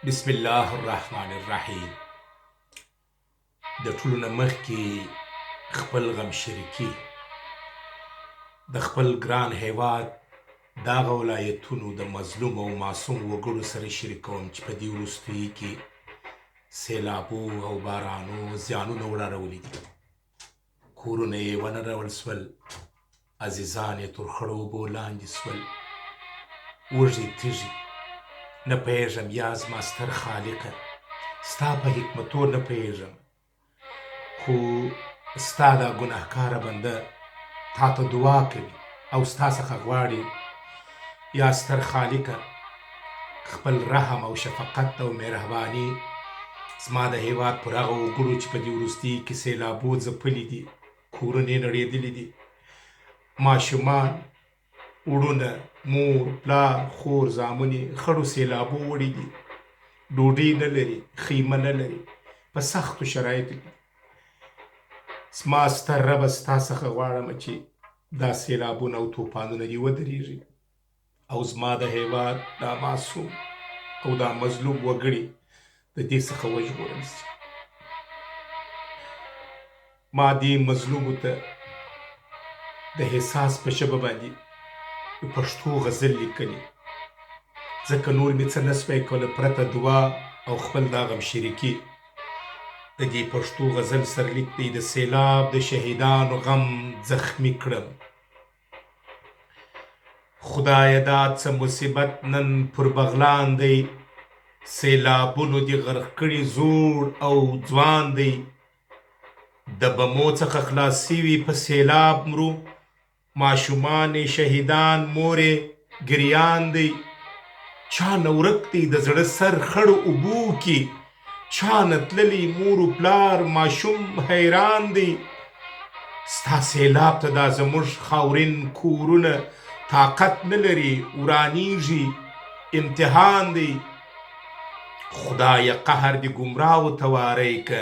بسم الله الرحمن الرحیم. د ټولو نه مخکې خپل غم شریکي د خپل ګران هیواد دغه ولایتونو د مظلوم او معصوم وګړو سره شریکوم چې په دې وروستیو کې سیلابو او بارانو زیانونه وراړولي دي. کورونه یې ونړول سول، عزیزان یې تر خړو اوبو لاندې سول، وږي تږي. نه پوهېږم یا زما ستر خالقه ستا په حکمتو نه پوهېږم، خو ستا دا ګناهکاره بنده تا ته دعا کوي او ستا څخه غواړي یا ستر خالقه خپل رحم او شفقت او مهرباني زما د هیواد پر هغه وګړو چې په دې وروستیو کې سیلابو ځپلي دي، کورونه یې نړېدلي دي، ماشومان، وړونه، مور، پلار، خور، زامنې خړو سیلابو وړي دي، ډوډۍ نه لري، خیمه نه لري، په سختو شرایطو کې. زما ستر ربه ستا څخه غواړم چې دا سیلابونه او توپانونه دې ودرېږي او زما د هیواد دا معصوم او دا مظلوم وګړي د دې څخه وژغورل شي. ما دې مظلومو ته د احساس په ژبه باندې د پښتو غزل لیکلي، ځکه نور مې څه نه سوی کولی پرته دعا او خپل دا غم شریکي. د دې پښتو غزل سرلیک دی: د سیلاب د شهیدانو غم زخمي کړم، خدایه دا څه مصیبت نن پر بغلان دی، سیلابونو دې غرق کړي زوړ او ځوان دی، د بمو څخه خلاص سوي په سیلاب مرو، ماشومان شهیدان مورې ګریان دی، چا نه ورک دی د زړه سر خړو اوبو کې، چا نه تللی مور و پلار ماشوم حیران دی. ستا سیلاب ته دا زموږ خاورین کورونه طاقت نه لري، ورانیږي، امتحان دی. خدایه قهر دې ګمراهو ته واری که،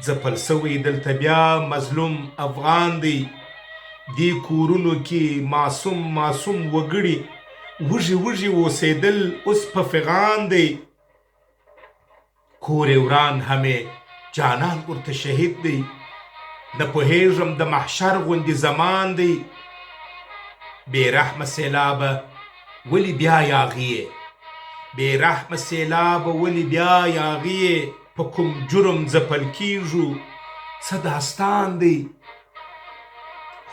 ځپل سوی دلته بیا مظلوم افغان دی. دې کورونو کې معصوم وګړي وږي اوسېدل اوس په فغان دی. کور یې وران همې جانان ورته شهید دی، نه پوهېږم د محشر غوندې زمان دی. بې رحمه سیلابه ولې بیا یاغیې، بې رحمه سیلابه ولې بیا یاغیې، په کوم جرم ځپل کیږو څه داستان دی.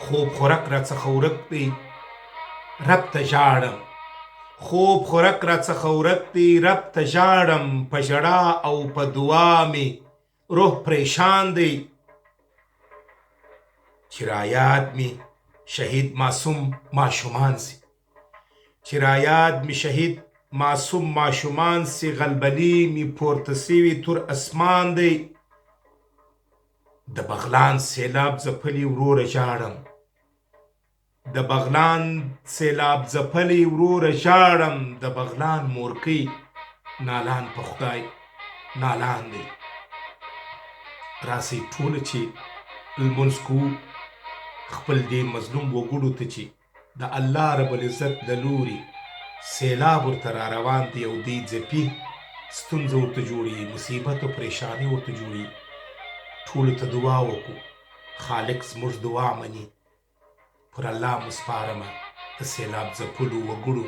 خوب خورک راڅخه ورک دی، رب ته ژاړم، خوب خورک راڅخه ورک دی، رب ته ژاړم، په ژړا او په دعا مې روح پریشان دی. چې رایاد مې شهید معصوم ماشومان سي، چې رایاد مې شهید معصوم ماشومان سي، غلبلې مې پورته سوي تر اسمان دی. د بغلان سیلاب ځپلي وروره ژاړم، د بغلان سیلاب ځپلي وروره ژاړم، د بغلان مورکۍ نالان په خدای نالان دی. راسئ ټوله چې لمونځ کوو خپل دې مظلوم وګړو ته چې د الله رب العزت له لوري سیلاب ورته را روان دی او دی ځپي، ستونزه ورته جوړي، مصیبت او پریشاني ورته جوړي. ټولو ته دعا وکړو، خالق زموږ دعا مني. پر الله مو سپارمه د سیلاب ځپلو وګړو